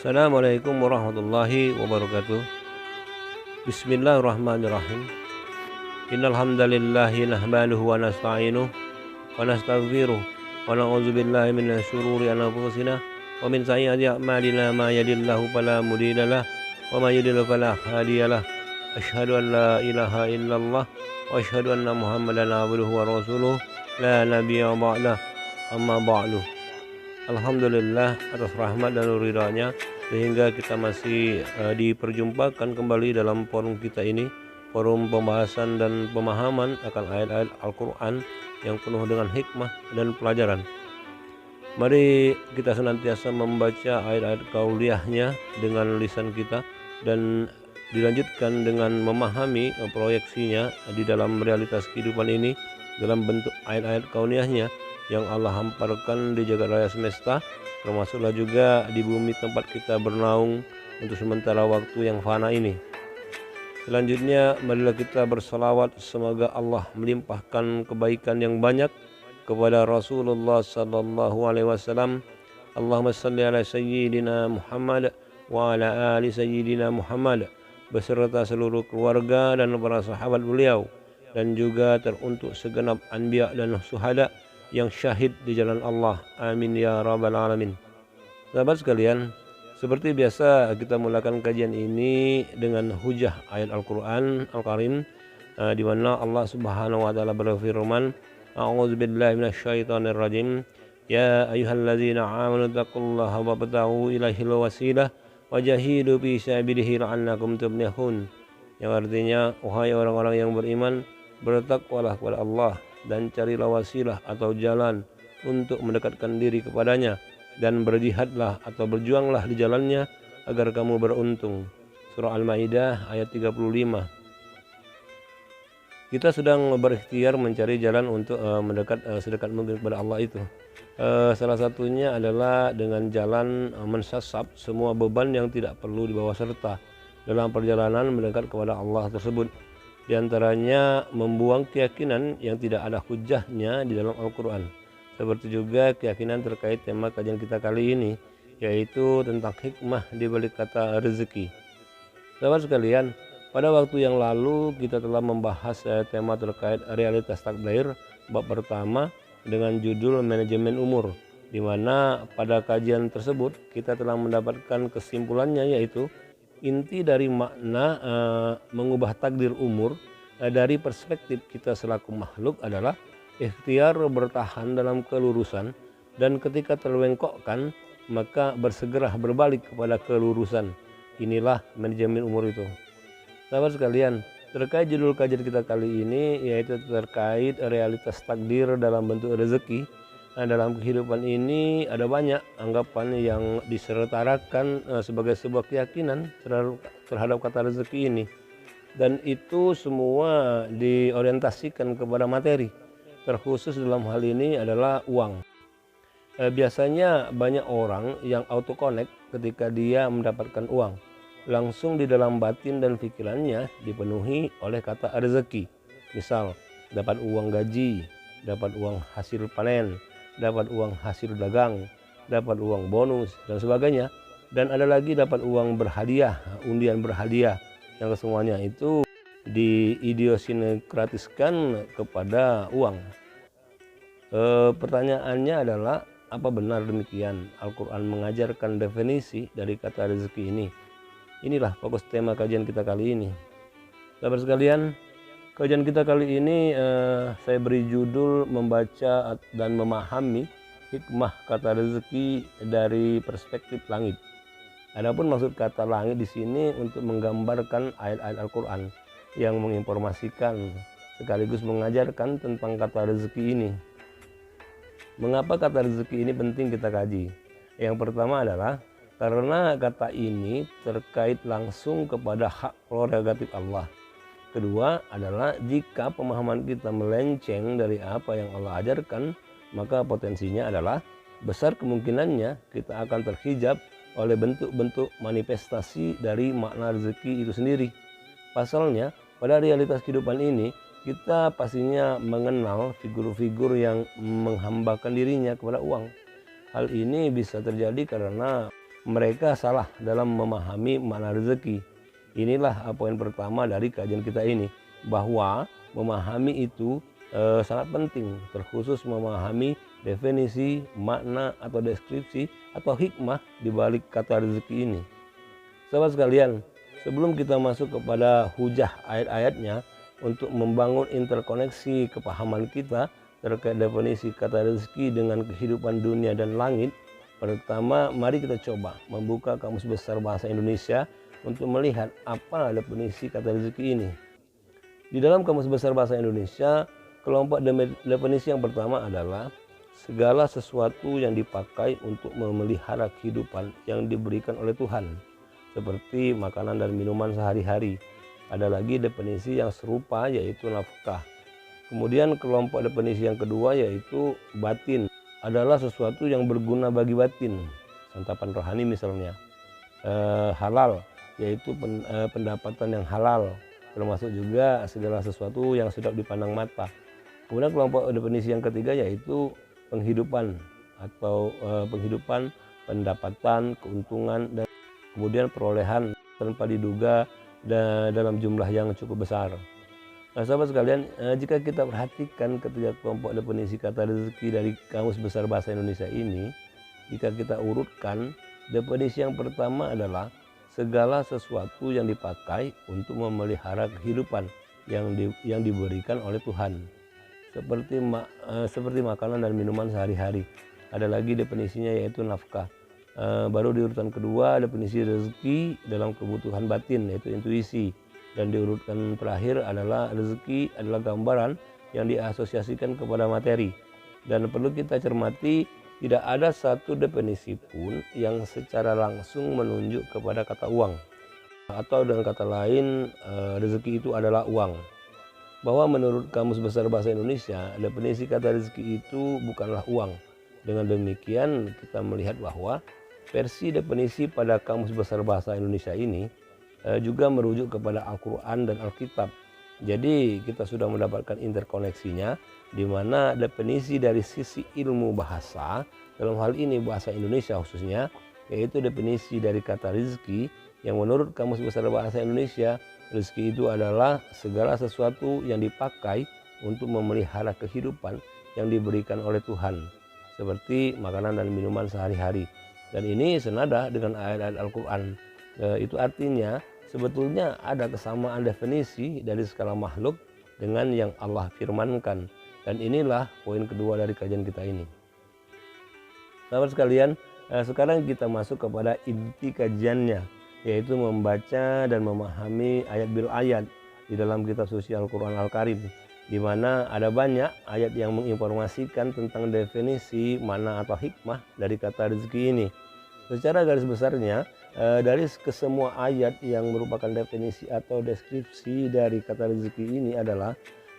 Assalamualaikum warahmatullahi wabarakatuh. Bismillahirrahmanirrahim. Innal hamdalillahi nahmaduhu wa nasta'inuhu wa nastaghfiruh wa na'udzu billahi minasy syururi anfusina wa min sayyiati a'malina may yahdihillahu fala mudhilla lahu wa may yudhlil fala hadiyalah. Asyhadu an la ilaha illallah wa asyhadu anna Muhammadan abduhu wa rasuluh la nabiyya ba'dah. Amma ba'du. Alhamdulillah atas rahmat dan ridha-Nya sehingga kita masih diperjumpakan kembali dalam forum kita ini, forum pembahasan dan pemahaman akan ayat-ayat Al-Quran yang penuh dengan hikmah dan pelajaran. Mari kita senantiasa membaca ayat-ayat kauliyahnya dengan lisan kita dan dilanjutkan dengan memahami proyeksinya di dalam realitas kehidupan ini dalam bentuk ayat-ayat kauliyahnya yang Allah hamparkan di jagat raya semesta, termasuklah juga di bumi tempat kita bernaung untuk sementara waktu yang fana ini. Selanjutnya marilah kita bersalawat semoga Allah melimpahkan kebaikan yang banyak kepada Rasulullah sallallahu alaihi wasallam. Allahumma shalli ala sayyidina Muhammad wa ala ali sayyidina Muhammad beserta seluruh keluarga dan para sahabat beliau, dan juga teruntuk segenap anbiya dan syuhada yang syahid di jalan Allah. Amin ya rabbal alamin. Sahabat sekalian, seperti biasa kita mulakan kajian ini dengan hujah ayat Al-Quran Al-Karim, di mana Allah Subhanahu wa taala berfirman, A'udzubillahi minasyaitonir rajim. Ya ayyuhalladzina amanu taqullaha wabtaghu ilaihil wasilah wajahidu fi sabilihi la'allakum tuflihun. Yang artinya, wahai orang-orang yang beriman, bertakwalah kepada Allah dan carilah wasilah atau jalan untuk mendekatkan diri kepadanya, dan berjihadlah atau berjuanglah di jalannya agar kamu beruntung. Surah Al-Maidah ayat 35. Kita sedang berikhtiar mencari jalan untuk mendekat sedekat mungkin kepada Allah itu. Salah satunya adalah dengan jalan mensasab semua beban yang tidak perlu dibawa serta dalam perjalanan mendekat kepada Allah tersebut. Di antaranya membuang keyakinan yang tidak ada hujahnya di dalam Al-Quran. Seperti juga keyakinan terkait tema kajian kita kali ini, yaitu tentang hikmah di balik kata rezeki. Sahabat sekalian, pada waktu yang lalu kita telah membahas tema terkait realitas takdir bab pertama dengan judul manajemen umur, di mana pada kajian tersebut kita telah mendapatkan kesimpulannya, yaitu inti dari makna mengubah takdir umur dari perspektif kita selaku makhluk adalah ikhtiar bertahan dalam kelurusan, dan ketika terlengkokkan maka bersegera berbalik kepada kelurusan. Inilah manajemen umur itu. Sahabat sekalian, terkait judul kajian kita kali ini, yaitu terkait realitas takdir dalam bentuk rezeki. Nah, dalam kehidupan ini ada banyak anggapan yang disertakan sebagai sebuah keyakinan terhadap kata rezeki ini, dan itu semua diorientasikan kepada materi. Terkhusus dalam hal ini adalah uang. Biasanya banyak orang yang auto connect ketika dia mendapatkan uang, langsung di dalam batin dan pikirannya dipenuhi oleh kata rezeki. Misal dapat uang gaji, dapat uang hasil panen, dapat uang hasil dagang, dapat uang bonus dan sebagainya, dan ada lagi dapat uang berhadiah, undian berhadiah, yang semuanya itu diidiosinkratiskan kepada uang. Pertanyaannya adalah, apa benar demikian? Al-Quran mengajarkan definisi dari kata rezeki ini. Inilah fokus tema kajian kita kali ini. Sahabat sekalian, kajian kita kali ini saya beri judul membaca dan memahami hikmah kata rezeki dari perspektif langit. Adapun maksud kata langit di sini untuk menggambarkan ayat-ayat Al-Quran yang menginformasikan sekaligus mengajarkan tentang kata rezeki ini. Mengapa kata rezeki ini penting kita kaji? Yang pertama adalah karena kata ini terkait langsung kepada hak prerogatif Allah. Kedua adalah jika pemahaman kita melenceng dari apa yang Allah ajarkan, maka potensinya adalah besar kemungkinannya kita akan terhijab oleh bentuk-bentuk manifestasi dari makna rezeki itu sendiri. Pasalnya, pada realitas kehidupan ini, kita pastinya mengenal figur-figur yang menghambakan dirinya kepada uang. Hal ini bisa terjadi karena mereka salah dalam memahami makna rezeki. Inilah poin pertama dari kajian kita ini, bahwa memahami itu sangat penting, terkhusus memahami definisi, makna atau deskripsi atau hikmah di balik kata rezeki ini. Sahabat sekalian, sebelum kita masuk kepada hujah ayat-ayatnya untuk membangun interkoneksi kepahaman kita terkait definisi kata rezeki dengan kehidupan dunia dan langit, pertama mari kita coba membuka Kamus Besar Bahasa Indonesia untuk melihat apa definisi kata rezeki ini. Di dalam Kamus Besar Bahasa Indonesia, kelompok definisi yang pertama adalah segala sesuatu yang dipakai untuk memelihara kehidupan yang diberikan oleh Tuhan, seperti makanan dan minuman sehari-hari. Ada lagi definisi yang serupa, yaitu nafkah. Kemudian kelompok definisi yang kedua yaitu batin, adalah sesuatu yang berguna bagi batin, santapan rohani misalnya. Halal, yaitu pendapatan yang halal, termasuk juga segala sesuatu yang sedap dipandang mata. Kemudian kelompok definisi yang ketiga yaitu penghidupan, atau penghidupan, pendapatan, keuntungan, dan kemudian perolehan tanpa diduga dalam jumlah yang cukup besar. Nah, sahabat sekalian, jika kita perhatikan ketiga kelompok definisi kata rezeki dari Kamus Besar Bahasa Indonesia ini, jika kita urutkan, definisi yang pertama adalah segala sesuatu yang dipakai untuk memelihara kehidupan yang diberikan oleh Tuhan, seperti makanan dan minuman sehari-hari. Ada lagi definisinya yaitu nafkah. Baru di urutan kedua definisi rezeki dalam kebutuhan batin, yaitu intuisi. Dan di urutan terakhir adalah rezeki adalah gambaran yang diasosiasikan kepada materi. Dan perlu kita cermati, tidak ada satu definisi pun yang secara langsung menunjuk kepada kata uang. Atau dengan kata lain, rezeki itu adalah uang. Bahwa menurut Kamus Besar Bahasa Indonesia, definisi kata rezeki itu bukanlah uang. Dengan demikian kita melihat bahwa versi definisi pada Kamus Besar Bahasa Indonesia ini juga merujuk kepada Al-Quran dan Alkitab. Jadi kita sudah mendapatkan interkoneksinya, di mana definisi dari sisi ilmu bahasa, dalam hal ini bahasa Indonesia khususnya, yaitu definisi dari kata rezeki, yang menurut Kamus Besar Bahasa Indonesia, rezeki itu adalah segala sesuatu yang dipakai untuk memelihara kehidupan yang diberikan oleh Tuhan, seperti makanan dan minuman sehari-hari. Dan ini senada dengan ayat-ayat Al-Quran. Itu artinya sebetulnya ada kesamaan definisi dari segala makhluk dengan yang Allah firmankan. Dan inilah poin kedua dari kajian kita ini. Sahabat sekalian, sekarang kita masuk kepada inti kajiannya, yaitu membaca dan memahami ayat bil ayat di dalam kitab suci Al-Quran Al-Karim, di mana ada banyak ayat yang menginformasikan tentang definisi, makna atau hikmah dari kata rezeki ini. Secara garis besarnya, dari kesemua ayat yang merupakan definisi atau deskripsi dari kata rezeki ini adalah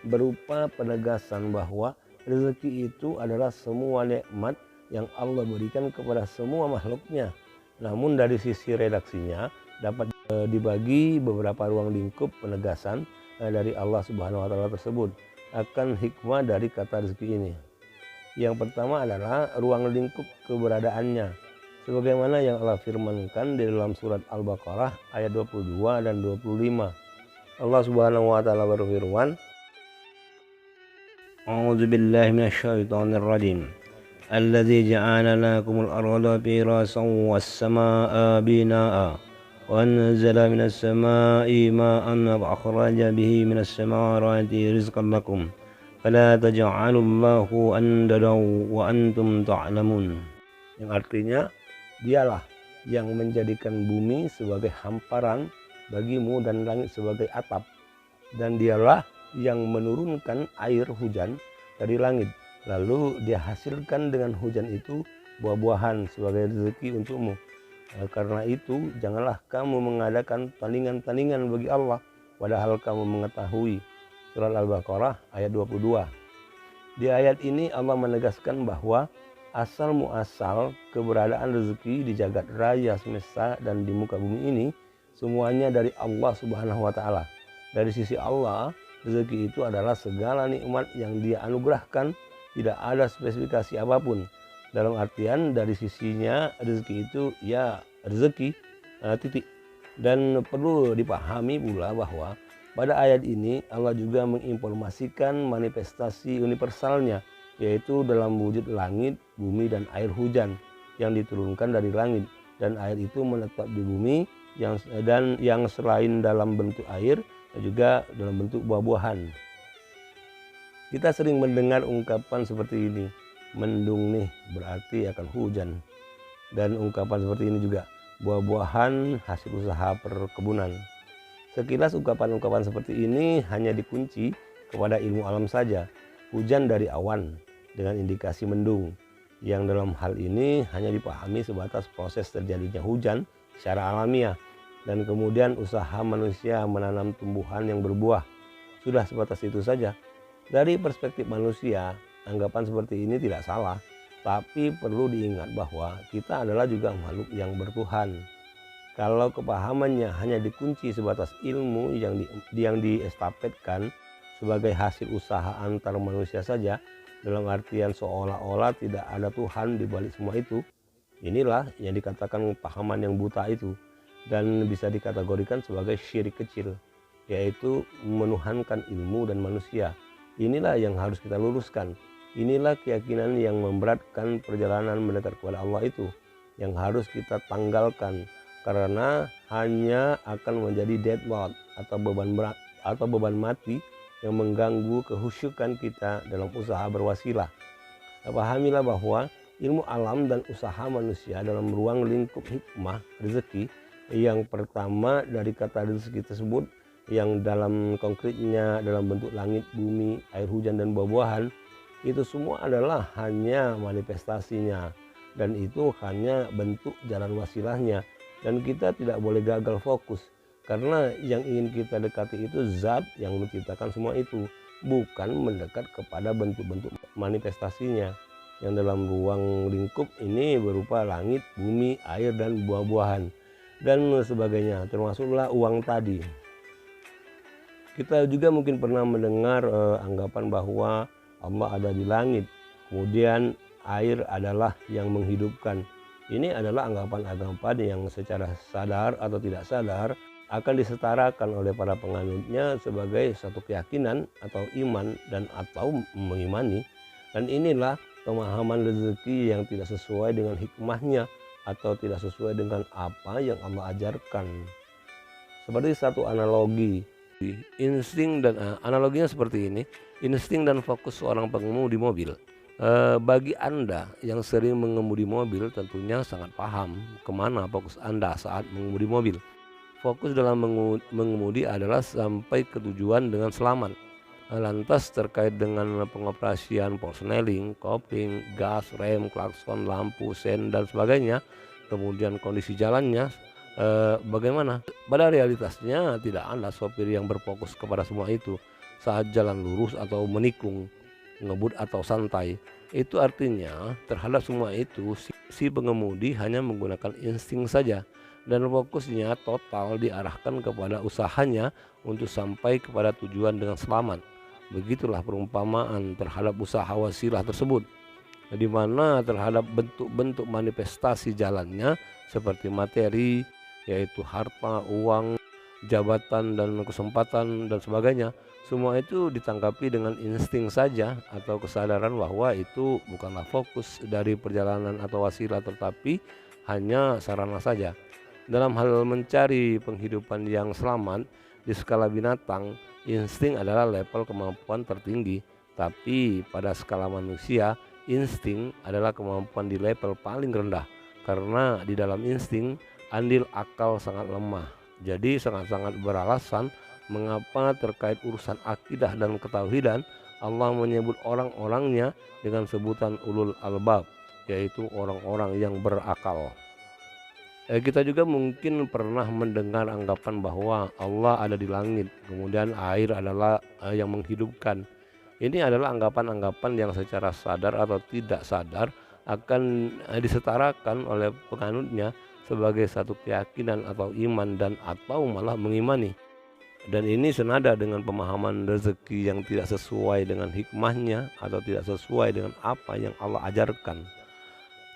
berupa penegasan bahwa rezeki itu adalah semua nikmat yang Allah berikan kepada semua makhluknya. Namun dari sisi redaksinya dapat dibagi beberapa ruang lingkup penegasan dari Allah Subhanahu wa Ta'ala tersebut akan hikmah dari kata rezeki ini. Yang pertama adalah ruang lingkup keberadaannya, sebagaimana yang Allah firmankan di dalam surat Al-Baqarah ayat 22 dan 25. Allah Subhanahu wa Ta'ala berfirman, A'udzu billahi minasyaitonir rajim. Allazi ja'ala lakumul arda firasan was samaa'a binaa'a wa anzala minas samaa'i ma'an wa akhraja bihi minas samarati rizqan lakum fala taj'alullahu andadan wa antum ta'lamun. Yang artinya, dialah yang menjadikan bumi sebagai hamparan bagimu dan langit sebagai atap, dan dialah yang menurunkan air hujan dari langit, lalu dia hasilkan dengan hujan itu buah-buahan sebagai rezeki untukmu. Karena itu janganlah kamu mengadakan tandingan-tandingan bagi Allah, padahal kamu mengetahui. Surat Al-Baqarah ayat 22. Di ayat ini Allah menegaskan bahwa asal muasal keberadaan rezeki di jagat raya semesta dan di muka bumi ini semuanya dari Allah Subhanahu wa Ta'ala. Dari sisi Allah, rezeki itu adalah segala nikmat yang Dia anugerahkan, tidak ada spesifikasi apapun. Dalam artian dari sisinya rezeki itu ya rezeki, titik. Dan perlu dipahami pula bahwa pada ayat ini Allah juga menginformasikan manifestasi universalnya, yaitu dalam wujud langit, bumi, dan air hujan yang diturunkan dari langit, dan air itu menetap di bumi yang selain dalam bentuk air dan juga dalam bentuk buah-buahan. Kita sering mendengar ungkapan seperti ini, mendung nih berarti akan hujan, dan ungkapan seperti ini juga, buah-buahan hasil usaha perkebunan. Sekilas ungkapan-ungkapan seperti ini hanya dikunci kepada ilmu alam saja, hujan dari awan dengan indikasi mendung, yang dalam hal ini hanya dipahami sebatas proses terjadinya hujan secara alamiah, dan kemudian usaha manusia menanam tumbuhan yang berbuah. Sudah sebatas itu saja. Dari perspektif manusia, anggapan seperti ini tidak salah, tapi perlu diingat bahwa kita adalah juga makhluk yang bertuhan. Kalau kepahamannya hanya dikunci sebatas ilmu yang diestafetkan sebagai hasil usaha antar manusia saja, dalam artian seolah-olah tidak ada Tuhan di balik semua itu, inilah yang dikatakan pahaman yang buta itu, dan bisa dikategorikan sebagai syirik kecil, yaitu menuhankan ilmu dan manusia. Inilah yang harus kita luruskan. Inilah keyakinan yang memberatkan perjalanan mendekat kepada Allah itu, yang harus kita tanggalkan, karena hanya akan menjadi deadlock atau beban mati yang mengganggu kehusyukan kita dalam usaha berwasilah. Pahamilah bahwa ilmu alam dan usaha manusia dalam ruang lingkup hikmah rezeki, yang pertama dari kata rezeki tersebut yang dalam konkretnya dalam bentuk langit, bumi, air hujan, dan buah-buahan, itu semua adalah hanya manifestasinya, dan itu hanya bentuk jalan wasilahnya. Dan kita tidak boleh gagal fokus, karena yang ingin kita dekati itu zat yang menciptakan semua itu, bukan mendekat kepada bentuk-bentuk manifestasinya yang dalam ruang lingkup ini berupa langit, bumi, air, dan buah-buahan dan sebagainya, termasuklah uang tadi. Kita juga mungkin pernah mendengar anggapan bahwa Allah ada di langit, kemudian air adalah yang menghidupkan. Ini adalah anggapan-anggapan yang secara sadar atau tidak sadar akan disetarakan oleh para penganutnya sebagai satu keyakinan atau iman dan atau mengimani. Dan inilah pemahaman rezeki yang tidak sesuai dengan hikmahnya atau tidak sesuai dengan apa yang Allah ajarkan. Seperti satu analogi, analoginya seperti ini, insting dan fokus seorang pengemudi mobil. Bagi Anda yang sering mengemudi mobil tentunya sangat paham kemana fokus Anda saat mengemudi mobil. Fokus dalam mengemudi adalah sampai ke tujuan dengan selamat. Lantas terkait dengan pengoperasian porsneling, kopling, gas, rem, klakson, lampu, sen, dan sebagainya, kemudian kondisi jalannya, bagaimana? Pada realitasnya tidak ada sopir yang berfokus kepada semua itu saat jalan lurus atau menikung, ngebut atau santai. Itu artinya terhadap semua itu si pengemudi hanya menggunakan insting saja, dan fokusnya total diarahkan kepada usahanya untuk sampai kepada tujuan dengan selamat. Begitulah perumpamaan terhadap usaha wasilah tersebut, di mana terhadap bentuk-bentuk manifestasi jalannya seperti materi, yaitu harta, uang, jabatan, dan kesempatan, dan sebagainya. Semua itu ditanggapi dengan insting saja atau kesadaran bahwa itu bukanlah fokus dari perjalanan atau wasilah, tetapi hanya sarana saja. Dalam hal mencari penghidupan yang selamat di skala binatang, insting adalah level kemampuan tertinggi, tapi pada skala manusia, insting adalah kemampuan di level paling rendah, karena di dalam insting andil akal sangat lemah. Jadi sangat-sangat beralasan mengapa terkait urusan akidah dan ketauhidan Allah menyebut orang-orangnya dengan sebutan ulul albab, yaitu orang-orang yang berakal. Kita juga mungkin pernah mendengar anggapan bahwa Allah ada di langit, kemudian air adalah yang menghidupkan. Ini adalah anggapan-anggapan yang secara sadar atau tidak sadar akan disetarakan oleh penganutnya sebagai satu keyakinan atau iman dan atau malah mengimani. Dan ini senada dengan pemahaman rezeki yang tidak sesuai dengan hikmahnya atau tidak sesuai dengan apa yang Allah ajarkan.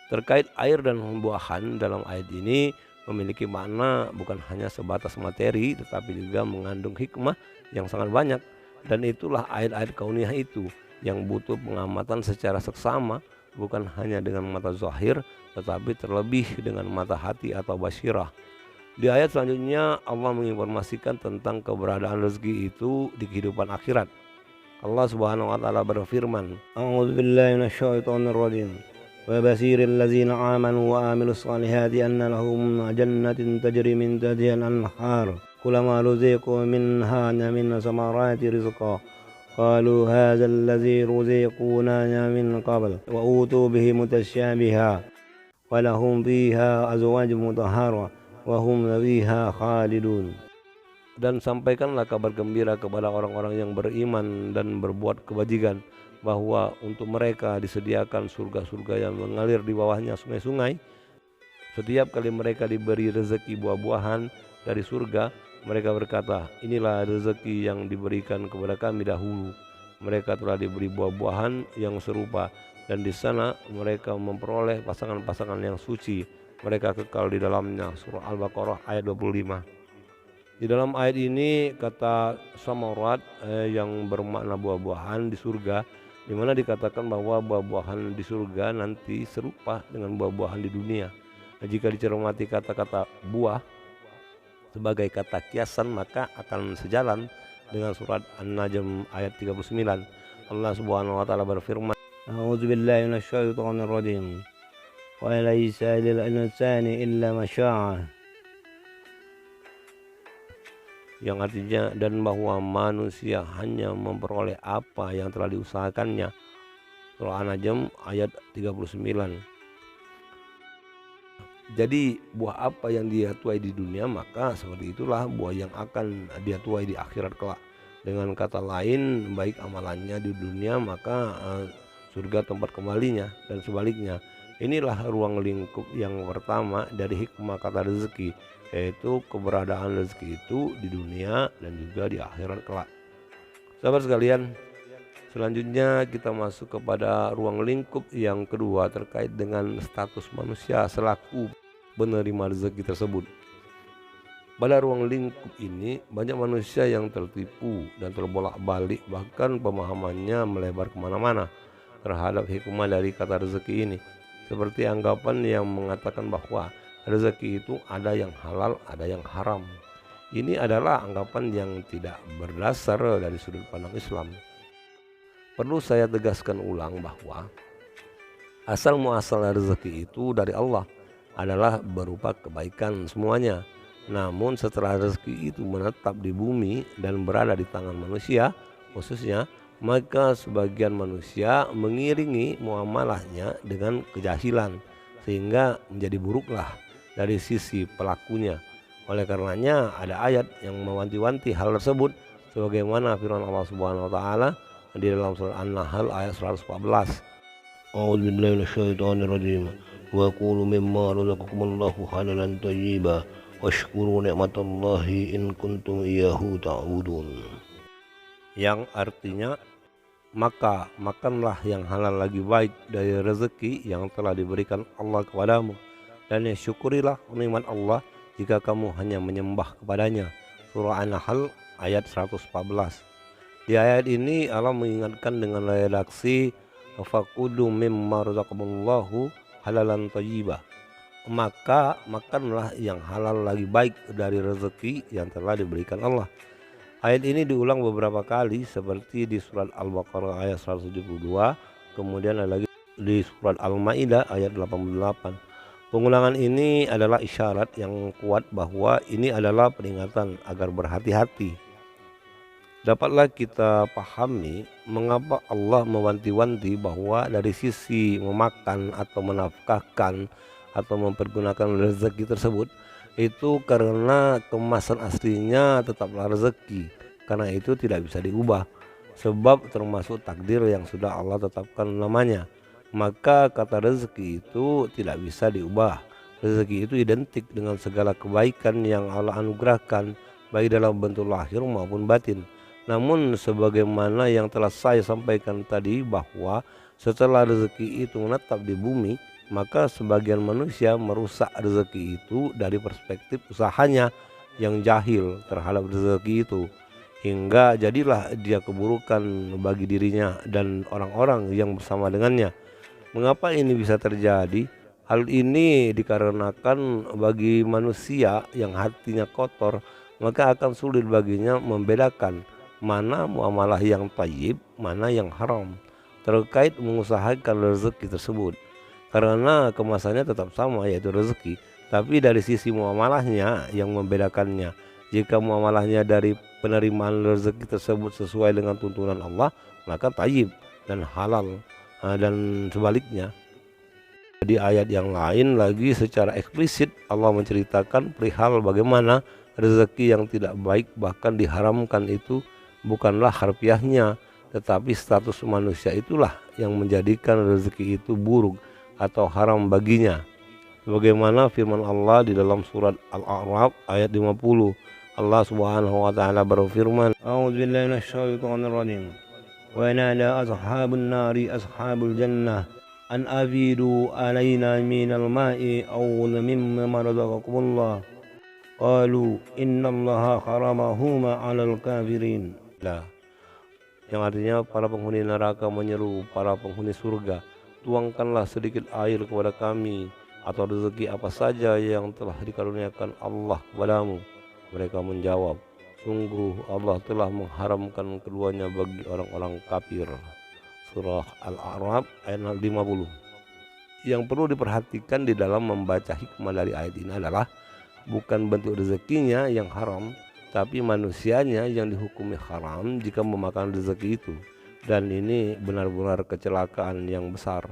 Terkait air dan buahan dalam ayat ini, memiliki makna bukan hanya sebatas materi, tetapi juga mengandung hikmah yang sangat banyak. Dan itulah ayat-ayat kauniyah itu yang butuh pengamatan secara seksama, bukan hanya dengan mata zahir, tetapi terlebih dengan mata hati atau basirah. Di ayat selanjutnya Allah menginformasikan tentang keberadaan rezeki itu di kehidupan akhirat. Allah Subhanahu wa taala berfirman, A'udzubillahi minasyaitonir rajim. Wa basiril ladzina amanu wa amilus solihati anna lahum jannatin tajri min tahtiha al-anhar. Kullama ruziqu minha min samarati rizqa. Qalu hadzal ladzi ruziquna min qabl wa utu bihi mutasyabiha. Wa lahum fiha azwajun mutahharah wa hum fiha khalidun. Dan sampaikanlah kabar gembira kepada orang-orang yang beriman dan berbuat kebajikan, bahwa untuk mereka disediakan surga-surga yang mengalir di bawahnya sungai-sungai. Setiap kali mereka diberi rezeki buah-buahan dari surga, mereka berkata, inilah rezeki yang diberikan kepada kami dahulu. Mereka telah diberi buah-buahan yang serupa, dan di sana mereka memperoleh pasangan-pasangan yang suci. Mereka kekal di dalamnya. Surah Al-Baqarah ayat 25. Di dalam ayat ini kata samarat yang bermakna buah-buahan di surga, di mana dikatakan bahwa buah-buahan di surga nanti serupa dengan buah-buahan di dunia. Nah, jika dicermati kata-kata buah sebagai kata kiasan, maka akan sejalan dengan surat An-Najm ayat 39. Allah Subhanahu wa taala berfirman, A'udzubillahi minasyaitonir rajim. Wa laisa lil insani illa ma syaa. Yang artinya, dan bahwa manusia hanya memperoleh apa yang telah diusahakannya. Surah An-Najm ayat 39. Jadi buah apa yang dia tuai di dunia, maka seperti itulah buah yang akan dia tuai di akhirat kelak. Dengan kata lain, baik amalannya di dunia, maka surga tempat kembalinya, dan sebaliknya. Inilah ruang lingkup yang pertama dari hikmah kata rezeki, yaitu keberadaan rezeki itu di dunia dan juga di akhirat kelak. Sahabat sekalian, selanjutnya kita masuk kepada ruang lingkup yang kedua terkait dengan status manusia selaku penerima rezeki tersebut. Pada ruang lingkup ini banyak manusia yang tertipu dan terbolak-balik, bahkan pemahamannya melebar kemana-mana terhadap hikmah dari kata rezeki ini. Seperti anggapan yang mengatakan bahwa rezeki itu ada yang halal, ada yang haram. Ini adalah anggapan yang tidak berdasar dari sudut pandang Islam. Perlu saya tegaskan ulang bahwa asal muasal rezeki itu dari Allah, adalah berupa kebaikan semuanya. Namun setelah rezeki itu menetap di bumi dan berada di tangan manusia khususnya, maka sebagian manusia mengiringi muamalahnya dengan kejahilan, sehingga menjadi buruklah dari sisi pelakunya. Oleh karenanya ada ayat yang mewanti-wanti hal tersebut, sebagaimana firman Allah Subhanahu wa taala di dalam surah An-Nahl ayat 114. A'udzubillahi minasyaitonir rajim. Wa qulu mimma razaqakumullahu halalan thayyiban washkuru ni'matallahi in kuntum iyyahu ta'budun. Yang artinya, maka makanlah yang halal lagi baik dari rezeki yang telah diberikan Allah kepadamu, dan syukurilah nikmat Allah jika kamu hanya menyembah kepadanya. Surah An-Nahl ayat 114. Di ayat ini Allah mengingatkan dengan redaksi faqulu mimma razaqakumullahu halalan thayyiban. Maka makanlah yang halal lagi baik dari rezeki yang telah diberikan Allah. Ayat ini diulang beberapa kali seperti di surat Al-Baqarah ayat 172, kemudian ada lagi di surat Al-Maidah ayat 88. Pengulangan ini adalah isyarat yang kuat bahwa ini adalah peringatan agar berhati-hati. Dapatlah kita pahami mengapa Allah mewanti-wanti bahwa dari sisi memakan atau menafkahkan atau mempergunakan rezeki tersebut, itu karena kemasan aslinya tetaplah rezeki, karena itu tidak bisa diubah, sebab termasuk takdir yang sudah Allah tetapkan namanya. Maka kata rezeki itu tidak bisa diubah. Rezeki itu identik dengan segala kebaikan yang Allah anugerahkan, baik dalam bentuk lahir maupun batin. Namun sebagaimana yang telah saya sampaikan tadi, bahwa setelah rezeki itu menetap di bumi, maka sebagian manusia merusak rezeki itu dari perspektif usahanya yang jahil terhadap rezeki itu, hingga jadilah dia keburukan bagi dirinya dan orang-orang yang bersama dengannya. Mengapa ini bisa terjadi? Hal ini dikarenakan bagi manusia yang hatinya kotor, maka akan sulit baginya membedakan mana muamalah yang thayyib, mana yang haram terkait mengusahakan rezeki tersebut. Karena kemasannya tetap sama, yaitu rezeki, tapi dari sisi muamalahnya yang membedakannya. Jika muamalahnya dari penerimaan rezeki tersebut sesuai dengan tuntunan Allah, maka thayyib dan halal, dan sebaliknya. Di ayat yang lain lagi secara eksplisit Allah menceritakan perihal bagaimana rezeki yang tidak baik bahkan diharamkan itu bukanlah harfiahnya, tetapi status manusia itulah yang menjadikan rezeki itu buruk atau haram baginya. Bagaimana firman Allah di dalam surat Al-A'raf ayat 50. Allah Subhanahu wa taala berfirman, A'udzubillahi minasyaitonir rajim. Wa nada ashabun nari ashabul jannah an afidu alaina minal ma'i aw mimma razaqakumullah qalu innallaha haramahuma 'alal kafirin. Yang artinya para penghuni neraka menyeru para penghuni surga, tuangkanlah sedikit air kepada kami atau rezeki apa saja yang telah dikaruniakan Allah kepadamu. Mereka menjawab, sungguh Allah telah mengharamkan keduanya bagi orang-orang kafir. Surah Al-A'raf ayat 50. Yang perlu diperhatikan di dalam membaca hikmah dari ayat ini adalah bukan bentuk rezekinya yang haram, tapi manusianya yang dihukumi haram jika memakan rezeki itu. Dan ini benar-benar kecelakaan yang besar.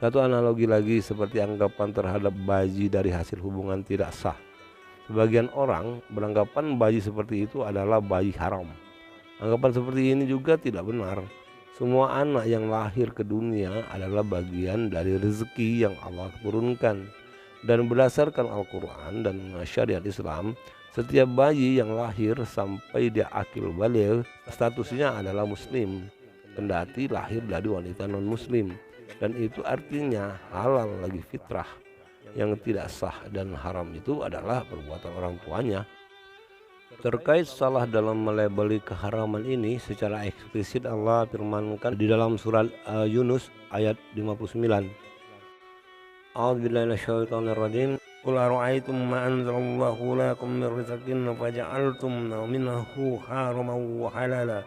Satu analogi lagi seperti anggapan terhadap bayi dari hasil hubungan tidak sah. Sebagian orang beranggapan bayi seperti itu adalah bayi haram. Anggapan seperti ini juga tidak benar. Semua anak yang lahir ke dunia adalah bagian dari rezeki yang Allah turunkan. Dan berdasarkan Al-Quran dan syariat Islam, setiap bayi yang lahir sampai dia akil baligh statusnya adalah muslim, kendati lahir dari wanita non muslim. Dan itu artinya halal lagi fitrah. Yang tidak sah dan haram itu adalah perbuatan orang tuanya. Terkait salah dalam melabeli keharaman ini secara eksplisit Allah firmankan di dalam surat Yunus ayat 59. A'udzubillahi minasyaitonirrajim. Qul ara'aytum ma anzalallahu lakum min rizqin faja'altum minhu haraman wa halala.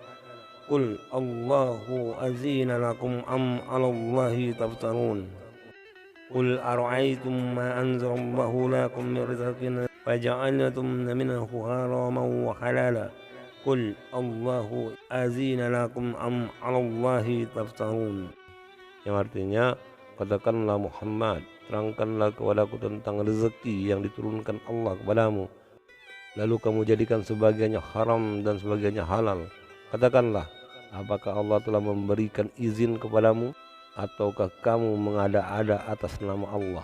Qul Allahu azina lakum am 'alallahi taftarun. Qul ara'aytum ma anzalallahu lakum min rizqin faja'altum minhu haraman wa halala. Qul Allahu azina lakum am 'alallahi taftarun. Yang artinya, katakanlah Muhammad, terangkanlah kepadaku tentang rezeki yang diturunkan Allah kepadamu, lalu kamu jadikan sebagiannya haram dan sebagiannya halal. Katakanlah, apakah Allah telah memberikan izin kepadamu, ataukah kamu mengada-ada atas nama Allah?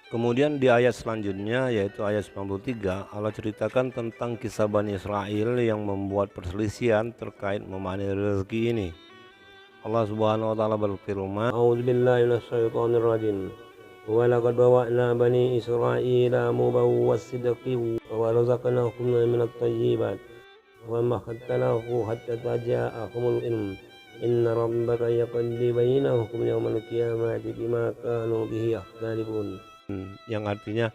Kemudian di ayat selanjutnya, yaitu ayat 93, Allah ceritakan tentang kisah Bani Israel yang membuat perselisihan terkait memahami rezeki ini. Allah Subhanahu wa taala berfirman, A'udzubillahi minasyaitonir rajim. Wa laqad bawa'na bani Israila mubawwas sidqi wa razaqnahum minat thayyibat wa ma khattanahu hatta taja'ahumul ilm. Inna rabbaka yaqdi bainahum yawmal qiyamati bima kanu bihi yakhtalifun. Yang artinya,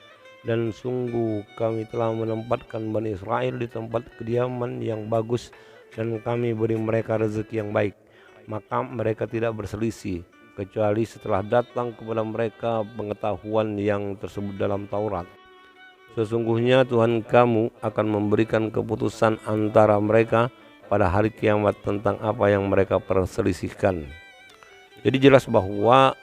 dan sungguh kami telah menempatkan Bani Israel di tempat kediaman yang bagus dan kami beri mereka rezeki yang baik, maka mereka tidak berselisih kecuali setelah datang kepada mereka pengetahuan yang tersebut dalam Taurat. Sesungguhnya Tuhan kamu akan memberikan keputusan antara mereka pada hari kiamat tentang apa yang mereka perselisihkan. Jadi jelas bahwa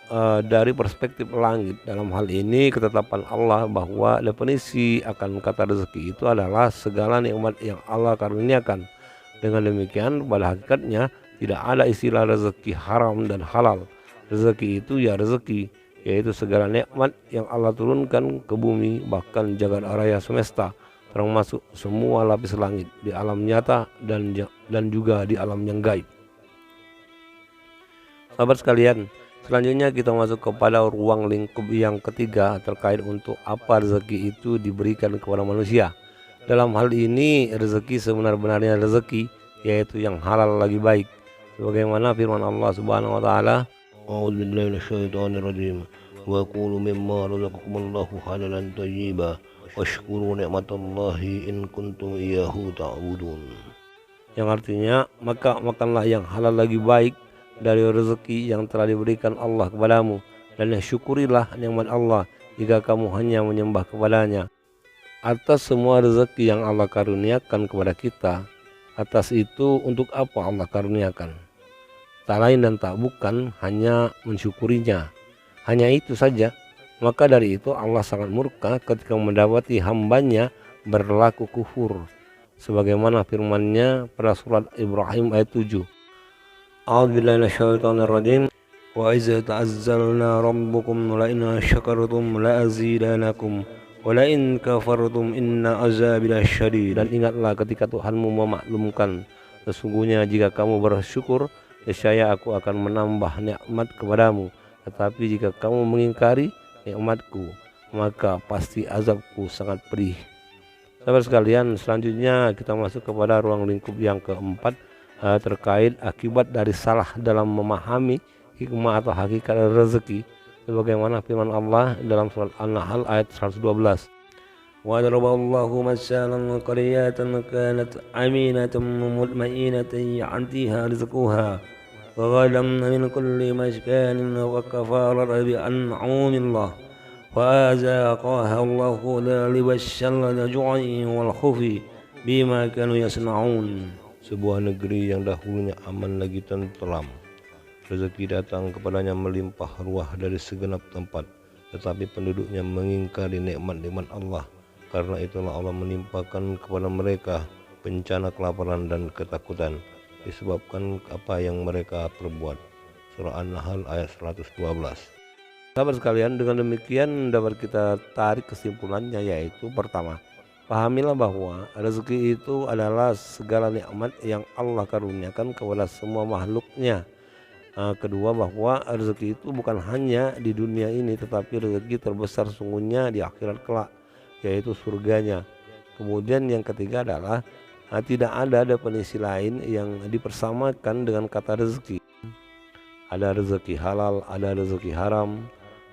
dari perspektif langit dalam hal ini ketetapan Allah bahwa definisi akan kata rezeki itu adalah segala nikmat yang Allah karuniakan. Dengan demikian pada hakikatnya tidak ada istilah rezeki haram dan halal. Rezeki itu ya rezeki, yaitu segala nikmat yang Allah turunkan ke bumi, bahkan jagat raya semesta, termasuk semua lapis langit di alam nyata dan juga di alam yang gaib. Sahabat sekalian, Selanjutnya kita masuk kepada ruang lingkup yang ketiga terkait untuk apa rezeki itu diberikan kepada manusia. Dalam hal ini rezeki sebenar-benarnya rezeki, yaitu yang halal lagi baik, sebagaimana firman Allah Subhanahu wa taala, A'udzubillahi minasyaitonirrajim. Wa qulu mimma razaqakumullahu halalan thayyiban washkuru ni'matallahi in kuntum iyyahu ta'budun. yang artinya maka makanlah yang halal lagi baik dari rezeki yang telah diberikan Allah kepadamu, dan syukurilah nikmat Allah jika kamu hanya menyembah kepadanya. Atas semua rezeki yang Allah karuniakan kepada kita, atas itu untuk apa Allah karuniakan? Tak lain dan tak bukan hanya mensyukurinya. Hanya itu saja. Maka dari itu Allah sangat murka ketika mendapati hambanya berlaku kufur, sebagaimana firman-Nya pada surat Ibrahim ayat 7. A'udzubillahi minasyaitonirrajim. Wa iza ta'azzalna rabbukum la in syakartum la azidanakum wa la in kafartum inna azabi lasyadid. Dan ingatlah ketika Tuhanmu memaklumkan, sesungguhnya jika kamu bersyukur, niscaya aku akan menambah nikmat kepadamu, tetapi jika kamu mengingkari nikmatku, maka pasti azabku sangat pedih. Sahabat sekalian, selanjutnya kita masuk kepada ruang lingkup yang keempat, terkait akibat dari salah dalam memahami hikmah atau hakikat rezeki, sebagaimana firman Allah dalam surat An-Nahl ayat 112. Wa daraballahu masalan qaryatan kanat aminatan mutmainatan ya'tiha rizquha wa ghadan min kulli mashkanin wa kafarat bi an'amillah wa azaqaha Allahu libashal ju'i wal khufi bima kanu yasna'un. Sebuah negeri yang dahulunya aman lagi tentram, rezeki datang kepadanya melimpah ruah dari segenap tempat, tetapi penduduknya mengingkari nikmat-nikmat Allah. Karena itulah Allah menimpakan kepada mereka bencana kelaparan dan ketakutan disebabkan apa yang mereka perbuat. Surah An-Nahl ayat 112. Sahabat sekalian, dengan demikian dapat kita tarik kesimpulannya, yaitu pertama, pahamilah bahwa rezeki itu adalah segala nikmat yang Allah karuniakan kepada semua makhluknya. Kedua, bahwa rezeki itu bukan hanya di dunia ini, tetapi rezeki terbesar sungguhnya di akhirat kelak, yaitu surganya. Kemudian yang ketiga adalah tidak ada definisi lain yang dipersamakan dengan kata rezeki. Ada rezeki halal, ada rezeki haram.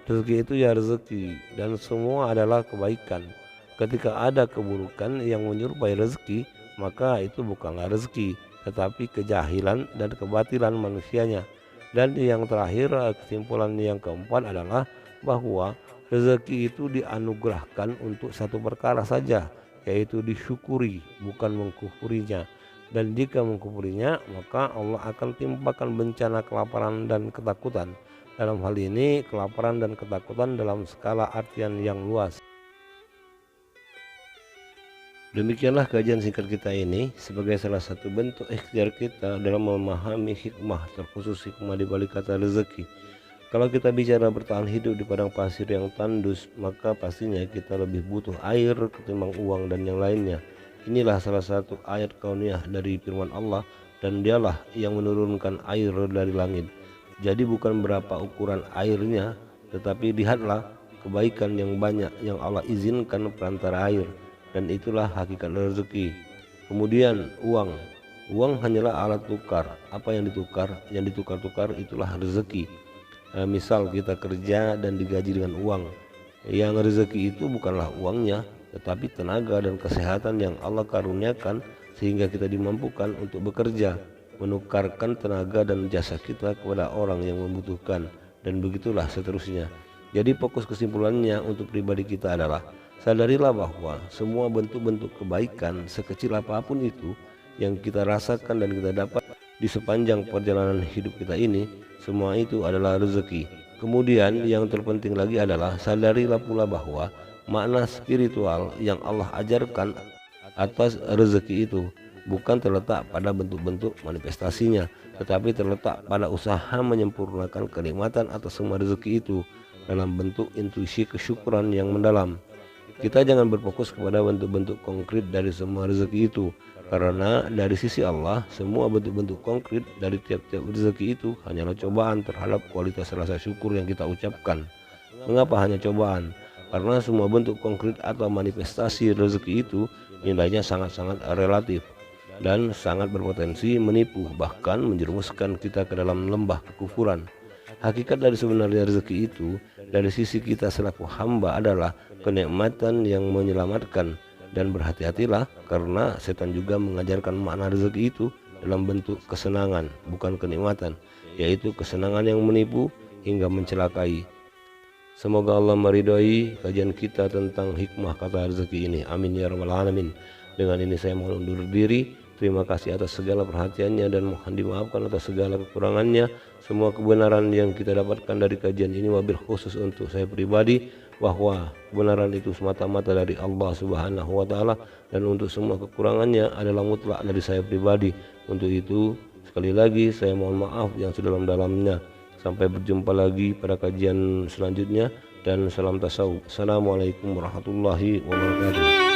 Rezeki itu ya rezeki, dan semua adalah kebaikan. Ketika ada keburukan yang menyerupai rezeki, maka itu bukanlah rezeki, tetapi kejahilan dan kebatilan manusianya. Dan yang terakhir, kesimpulan yang keempat adalah bahwa rezeki itu dianugerahkan untuk satu perkara saja, yaitu disyukuri, bukan mengkufurinya. Dan jika mengkufurinya, maka Allah akan timpakan bencana kelaparan dan ketakutan. Dalam hal ini, kelaparan dan ketakutan dalam skala artian yang luas. Demikianlah kajian singkat kita ini sebagai salah satu bentuk ikhtiar kita dalam memahami hikmah, terkhusus hikmah di balik kata rezeki. Kalau kita bicara bertahan hidup di padang pasir yang tandus, maka pastinya kita lebih butuh air ketimbang uang dan yang lainnya. Inilah salah satu ayat kauniyah dari firman Allah, dan dialah yang menurunkan air dari langit. Jadi bukan berapa ukuran airnya, tetapi lihatlah kebaikan yang banyak yang Allah izinkan perantara air. Dan itulah hakikat rezeki. Kemudian uang hanyalah alat tukar. Apa yang ditukar? Yang ditukar-tukar itulah rezeki. Misal kita kerja dan digaji dengan uang, yang rezeki itu bukanlah uangnya, tetapi tenaga dan kesehatan yang Allah karuniakan sehingga kita dimampukan untuk bekerja, menukarkan tenaga dan jasa kita kepada orang yang membutuhkan, dan begitulah seterusnya. Jadi fokus kesimpulannya untuk pribadi kita adalah, sadarilah bahwa semua bentuk-bentuk kebaikan sekecil apapun itu yang kita rasakan dan kita dapat di sepanjang perjalanan hidup kita ini, semua itu adalah rezeki. Kemudian yang terpenting lagi adalah sadarilah pula bahwa makna spiritual yang Allah ajarkan atas rezeki itu bukan terletak pada bentuk-bentuk manifestasinya, tetapi terletak pada usaha menyempurnakan kenikmatan atas semua rezeki itu dalam bentuk intuisi kesyukuran yang mendalam. Kita jangan berfokus kepada bentuk-bentuk konkret dari semua rezeki itu, karena dari sisi Allah semua bentuk-bentuk konkret dari tiap-tiap rezeki itu hanyalah cobaan terhadap kualitas rasa syukur yang kita ucapkan. Mengapa hanya cobaan? Karena semua bentuk konkret atau manifestasi rezeki itu nilainya sangat-sangat relatif dan sangat berpotensi menipu, bahkan menjerumuskan kita ke dalam lembah kekufuran. Hakikat dari sebenarnya rezeki itu dari sisi kita selaku hamba adalah kenikmatan yang menyelamatkan, dan berhati-hatilah karena setan juga mengajarkan makna rezeki itu dalam bentuk kesenangan, bukan kenikmatan, yaitu kesenangan yang menipu hingga mencelakai. Semoga Allah meridhai kajian kita tentang hikmah kata rezeki ini. Amin ya rabbal alamin. Dengan ini saya mohon undur diri. Terima kasih atas segala perhatiannya dan mohon dimaafkan atas segala kekurangannya. Semua kebenaran yang kita dapatkan dari kajian ini wabil khusus untuk saya pribadi, bahwa kebenaran itu semata-mata dari Allah Subhanahu wa taala, dan untuk semua kekurangannya adalah mutlak dari saya pribadi. Untuk itu sekali lagi saya mohon maaf yang sedalam-dalamnya. Sampai berjumpa lagi pada kajian selanjutnya, dan salam tasawuf. Assalamualaikum warahmatullahi wabarakatuh.